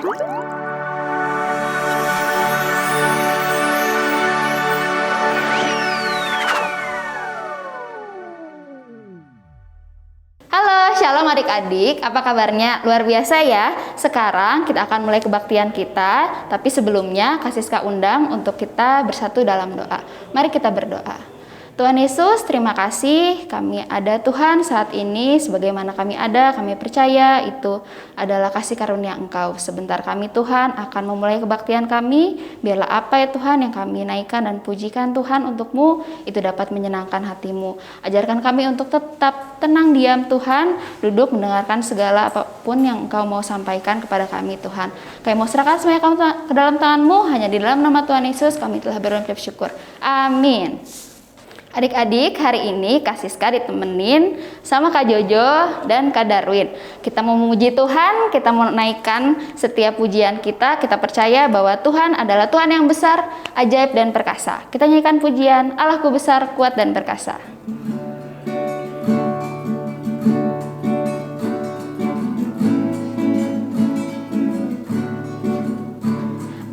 Halo, shalom adik-adik, apa kabarnya? Luar biasa ya. Sekarang kita akan mulai kebaktian kita, tapi sebelumnya Kasiska undang untuk kita bersatu dalam doa. Mari kita berdoa. Tuhan Yesus, terima kasih kami ada Tuhan saat ini. Sebagaimana kami ada, kami percaya itu adalah kasih karunia Engkau. Sebentar kami Tuhan akan memulai kebaktian kami. Biarlah apa ya Tuhan yang kami naikkan dan pujikan Tuhan untuk-Mu, itu dapat menyenangkan hati-Mu. Ajarkan kami untuk tetap tenang diam Tuhan, duduk mendengarkan segala apapun yang Engkau mau sampaikan kepada kami Tuhan. Kami mau serahkan semuanya ke dalam tangan-Mu, hanya di dalam nama Tuhan Yesus kami telah berucap syukur. Amin. Adik-adik, hari ini Kak Siska ditemenin sama Kak Jojo dan Kak Darwin. Kita mau memuji Tuhan, kita mau naikkan setiap pujian kita. Kita percaya bahwa Tuhan adalah Tuhan yang besar, ajaib dan perkasa. Kita nyanyikan pujian, Allahku besar, kuat dan perkasa.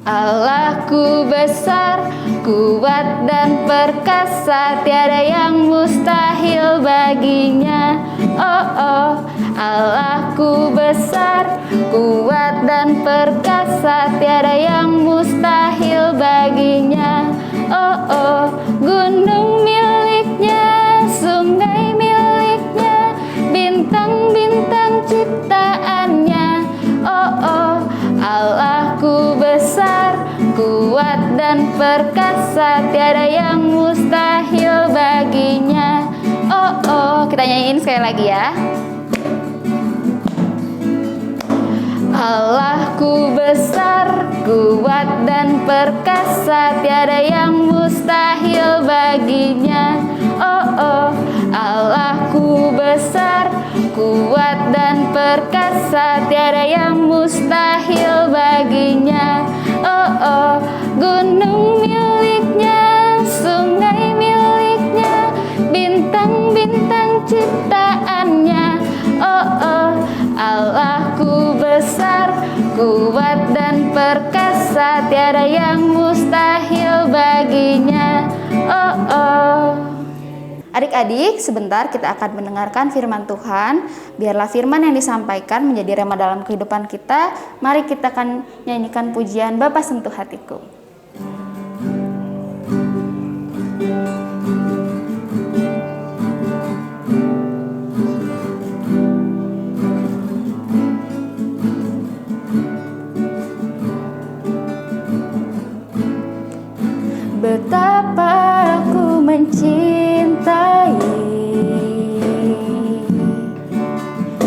Allahku besar, kuat dan perkasa, tiada yang mustahil baginya. Oh oh, Allahku besar, kuat dan perkasa, tiada yang mustahil baginya. Oh oh, gunung miliknya, sungai miliknya, bintang-bintang ciptaannya. Oh oh, Allahku besar, kuat dan perkasa, tiada yang mustahil baginya. Oh oh, kita nyanyiin sekali lagi ya. Allahku besar, kuat dan perkasa, tiada yang mustahil baginya. Oh oh, Allahku besar, kuat dan perkasa, tiada yang mustahil baginya. Oh oh, gunung miliknya, sungai miliknya, bintang-bintang ciptaannya. Oh oh, Allahku besar, kuat dan perkasa, tiada yang mustahil baginya. Oh oh. Adik-adik, sebentar kita akan mendengarkan firman Tuhan. Biarlah firman yang disampaikan menjadi rema dalam kehidupan kita. Mari kita akan nyanyikan pujian Bapa Sentuh Hatiku. Betapa aku mencintai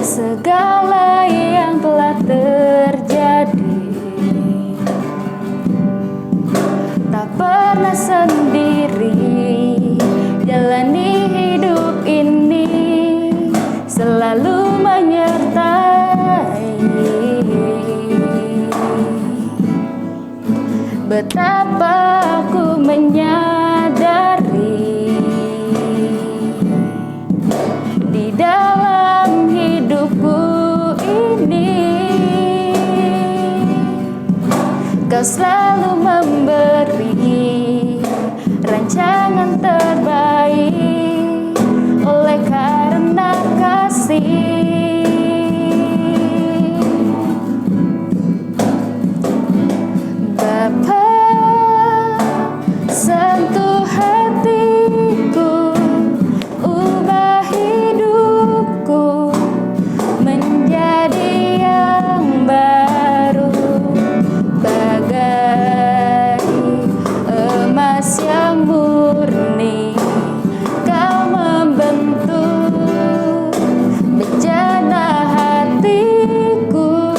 segala yang telah terjadi, tak pernah sendiri jalani hidup ini, selalu menyertai. Betapa aku menyadari di dalam hidupku ini, Kau selalu memberi rancangan terbaik oleh karena kasih. Bapa, sentuh hatiku, ubah hidupku menjadi yang baru, bagai emas yang murni. Kau membentuk bejana hatiku.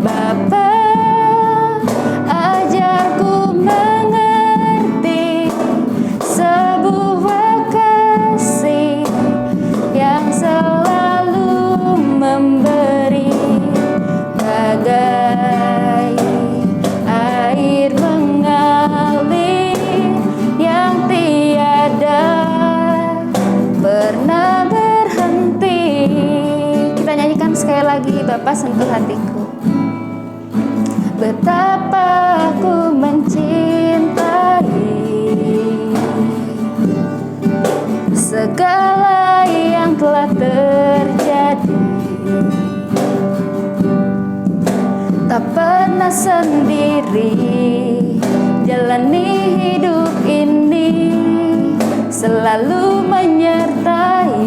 Bapa, ajarku mengerti sebuah kasih yang selalu memberi, bagai air mengalir yang tiada pernah berhenti. Kita nyanyikan sekali lagi, Bapa sentuh hatiku. Betapa aku mencintai segala yang telah terjadi. Tak pernah sendiri jalani hidup ini, selalu menyertai.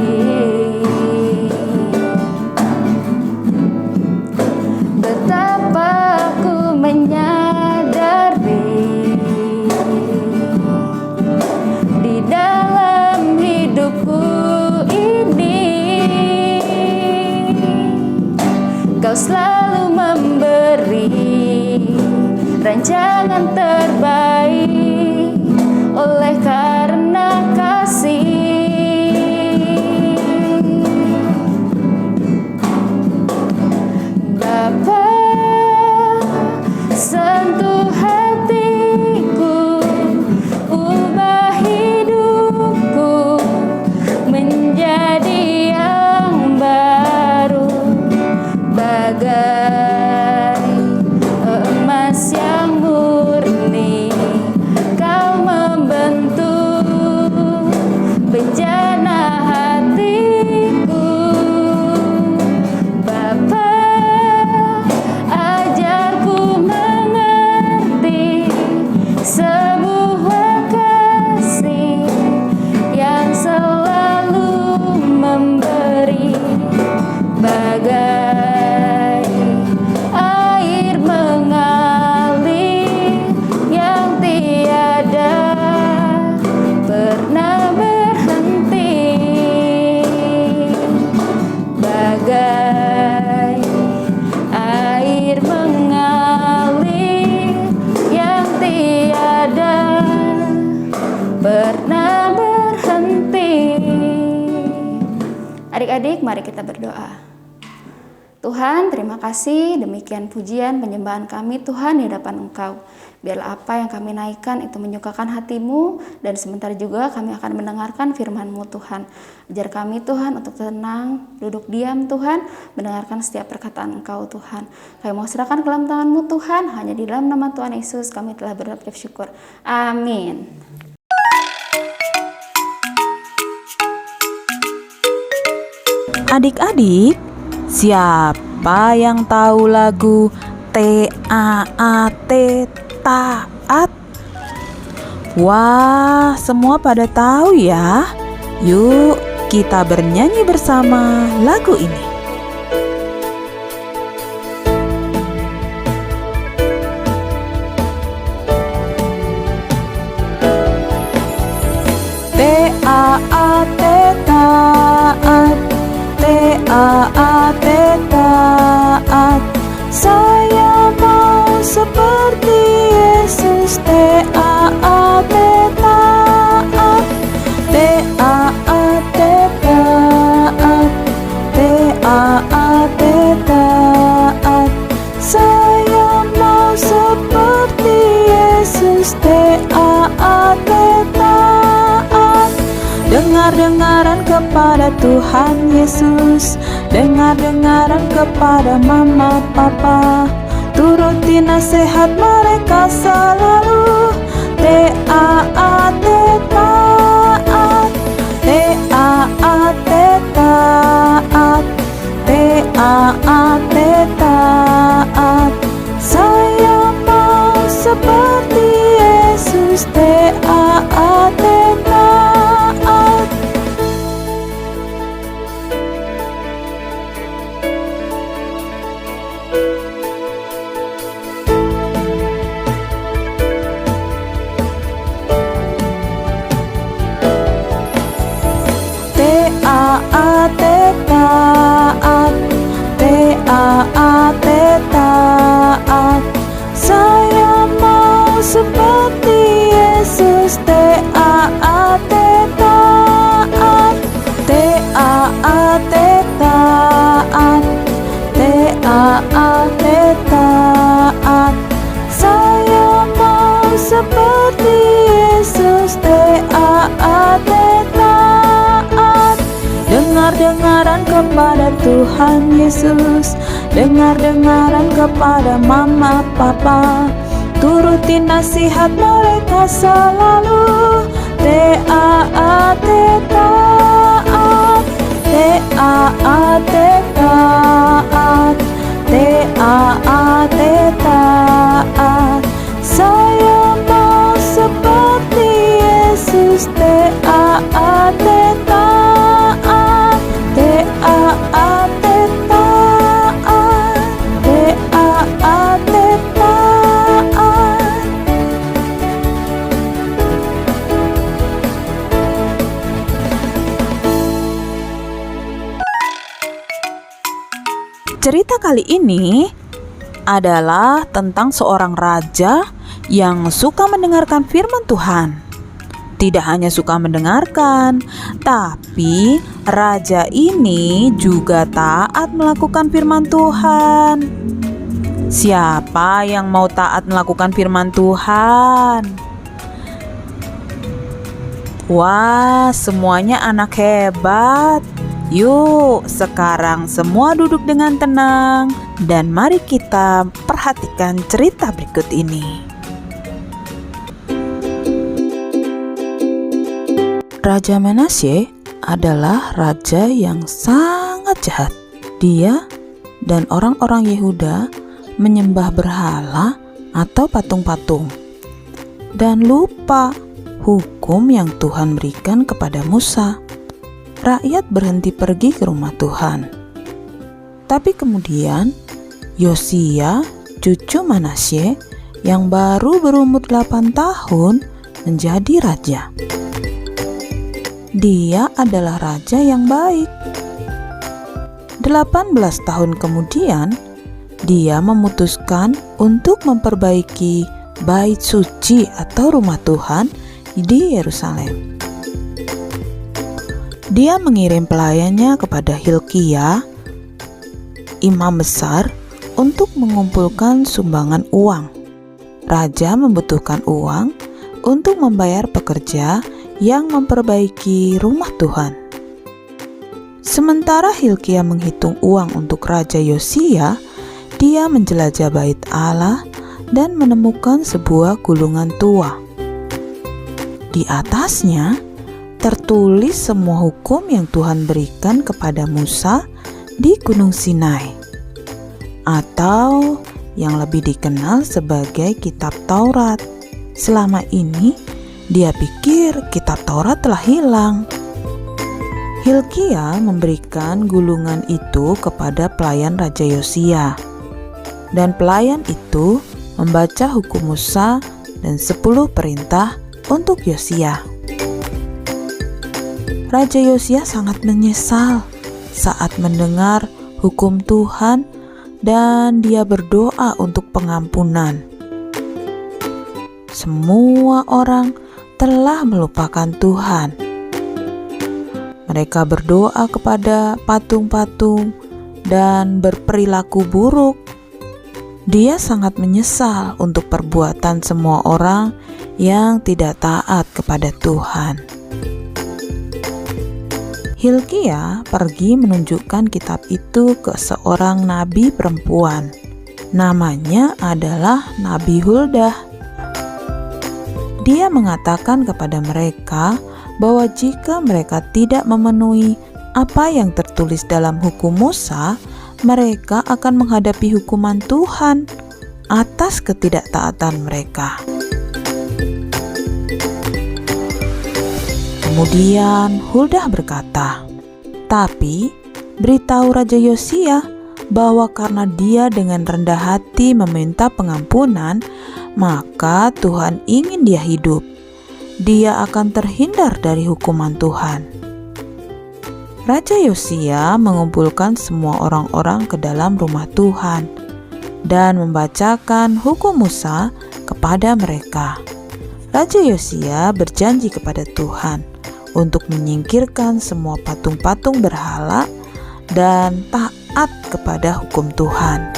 Betapa aku menyadari di dalam hidupku ini Kau selalu memberi rancangan terbaik oleh karena kasih. Bapa, sentuh hatiku, ubah hidupku menjadi yang baru, bagai emas yang murni. Kau membentuk bejana hatiku. Bapa, ajarku mengerti sebuah kasih yang selalu memberi, bagai air mengalir yang tiada pernah berhenti, bagai air mengalir yang tiada pernah berhenti. Adik-adik, mari kita berdoa. Tuhan, terima kasih, demikian pujian penyembahan kami Tuhan di hadapan Engkau. Biarlah apa yang kami naikkan itu menyukakan hati-Mu, dan sebentar juga kami akan mendengarkan firman-Mu Tuhan. Ajar kami Tuhan untuk tenang, duduk diam Tuhan, mendengarkan setiap perkataan Engkau Tuhan. Kami mau serahkan ke dalam tangan-Mu Tuhan, hanya di dalam nama Tuhan Yesus kami telah berucap syukur. Amin. Adik-adik, siapa yang tahu lagu T-A-A-T, taat? Wah, semua pada tahu ya. Yuk, kita bernyanyi bersama lagu ini. T-A-A-T, taat. T-A-A-T, taat. Saya mau seperti Yesus. T-A-A-T, taat. T-A-A-T, taat. T-A-A-T, taat. Saya mau seperti Yesus. T-A-A-T, taat. Dengar-dengaran kepada Tuhan Yesus, dengar-dengaran kepada mama papa, turuti nasihat mereka selalu. T-A-A-T, taat. T-A-A-T, taat. T-A-A-T, taat. Saya mau seperti Yesus. T-A-A-T, taat. T-A-A-T, taat. T-A-A-T, taat. Saya mau seperti Yesus. T-A-A-T, taat. T-A-A-T, taat. T-A-A-T, taat. Saya mau seperti Yesus. T-A-A-T, taat. Dengar-dengaran kepada Tuhan Yesus, dengar-dengaran kepada mama papa, turuti nasihat mereka selalu. Taat, taat, taat, taat, taat, taat. Saya mau seperti Yesus. Taat, taat, taat, taat, taat, taat. Cerita kali ini adalah tentang seorang raja yang suka mendengarkan firman Tuhan. Tidak hanya suka mendengarkan, tapi raja ini juga taat melakukan firman Tuhan. Siapa yang mau taat melakukan firman Tuhan? Wah, semuanya anak hebat. Yuk, sekarang semua duduk dengan tenang dan mari kita perhatikan cerita berikut ini. Raja Manasye adalah raja yang sangat jahat. Dia dan orang-orang Yehuda menyembah berhala atau patung-patung dan lupa hukum yang Tuhan berikan kepada Musa. Rakyat berhenti pergi ke rumah Tuhan. Tapi kemudian Yosia, cucu Manasye yang baru berumur 8 tahun menjadi raja. Dia adalah raja yang baik. 18 tahun kemudian, dia memutuskan untuk memperbaiki bait suci atau rumah Tuhan di Yerusalem. Dia mengirim pelayannya kepada Hilkia, imam besar, untuk mengumpulkan sumbangan uang. Raja membutuhkan uang untuk membayar pekerja yang memperbaiki rumah Tuhan. Sementara Hilkia menghitung uang untuk Raja Yosia, dia menjelajah bait Allah dan menemukan sebuah gulungan tua. Di atasnya tertulis semua hukum yang Tuhan berikan kepada Musa di Gunung Sinai, atau yang lebih dikenal sebagai Kitab Taurat. Selama ini dia pikir Kitab Taurat telah hilang. Hilkia memberikan gulungan itu kepada pelayan Raja Yosia, dan pelayan itu membaca hukum Musa dan 10 perintah untuk Yosia. Raja Yosia sangat menyesal saat mendengar hukum Tuhan dan dia berdoa untuk pengampunan. Semua orang telah melupakan Tuhan. Mereka berdoa kepada patung-patung dan berperilaku buruk. Dia sangat menyesal untuk perbuatan semua orang yang tidak taat kepada Tuhan. Hilkia pergi menunjukkan kitab itu ke seorang nabi perempuan. Namanya adalah Nabi Huldah. Dia mengatakan kepada mereka bahwa jika mereka tidak memenuhi apa yang tertulis dalam hukum Musa, mereka akan menghadapi hukuman Tuhan atas ketidaktaatan mereka. Kemudian Huldah berkata, "Tapi beritahu Raja Yosia bahwa karena dia dengan rendah hati meminta pengampunan, maka Tuhan ingin dia hidup. Dia akan terhindar dari hukuman Tuhan." Raja Yosia mengumpulkan semua orang-orang ke dalam rumah Tuhan dan membacakan hukum Musa kepada mereka. Raja Yosia berjanji kepada Tuhan untuk menyingkirkan semua patung-patung berhala dan taat kepada hukum Tuhan.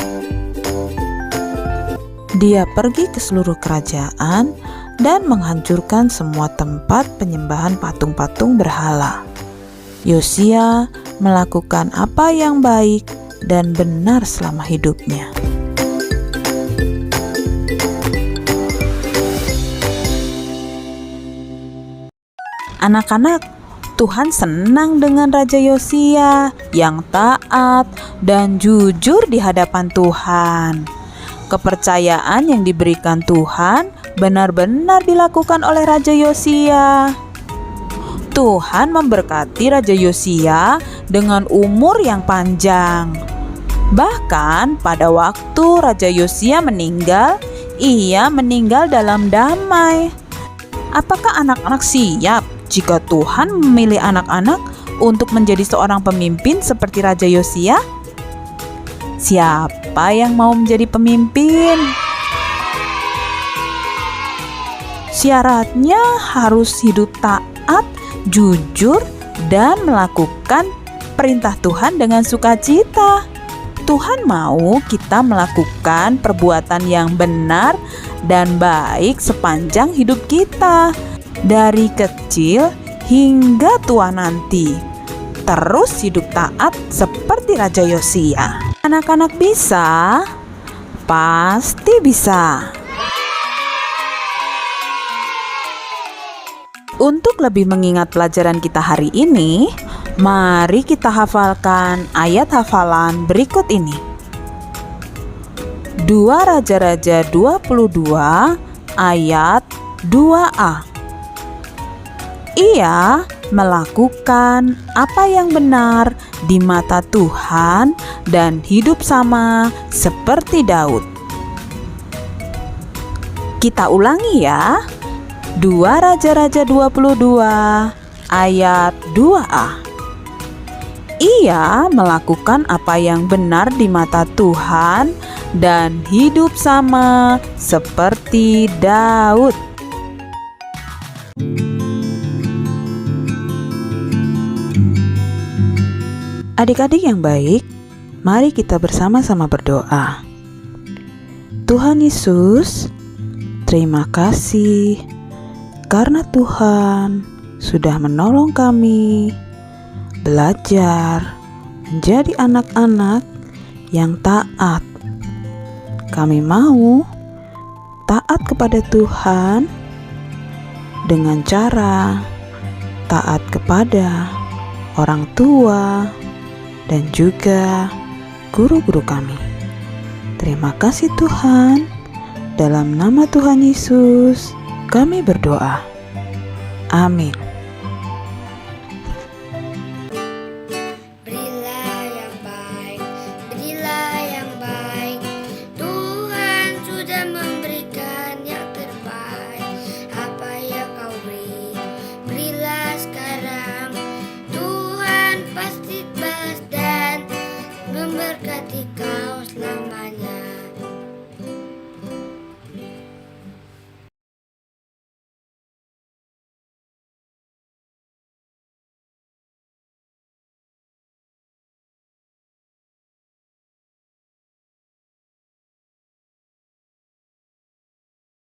Dia pergi ke seluruh kerajaan dan menghancurkan semua tempat penyembahan patung-patung berhala. Yosia melakukan apa yang baik dan benar selama hidupnya. Anak-anak, Tuhan senang dengan Raja Yosia yang taat dan jujur di hadapan Tuhan. Kepercayaan yang diberikan Tuhan benar-benar dilakukan oleh Raja Yosia. Tuhan memberkati Raja Yosia dengan umur yang panjang. Bahkan pada waktu Raja Yosia meninggal, ia meninggal dalam damai. Apakah anak-anak siap jika Tuhan memilih anak-anak untuk menjadi seorang pemimpin seperti Raja Yosia? Siapa yang mau menjadi pemimpin? Syaratnya harus hidup taat, jujur, dan melakukan perintah Tuhan dengan sukacita. Tuhan mau kita melakukan perbuatan yang benar dan baik sepanjang hidup kita, dari kecil hingga tua nanti. Terus hidup taat seperti Raja Yosia. Anak-anak bisa? Pasti bisa. Untuk lebih mengingat pelajaran kita hari ini, mari kita hafalkan ayat hafalan berikut ini. 2 Raja-Raja 22 ayat 2a. Ia melakukan apa yang benar di mata Tuhan dan hidup sama seperti Daud. Kita ulangi ya. 2 Raja-Raja 22 ayat 2a. Ia melakukan apa yang benar di mata Tuhan dan hidup sama seperti Daud. Adik-adik yang baik, mari kita bersama-sama berdoa. Tuhan Yesus, terima kasih karena Tuhan sudah menolong kami belajar menjadi anak-anak yang taat. Kami mau taat kepada Tuhan dengan cara taat kepada orang tua dan juga guru-guru kami. Terima kasih Tuhan. Dalam nama Tuhan Yesus kami berdoa. Amin.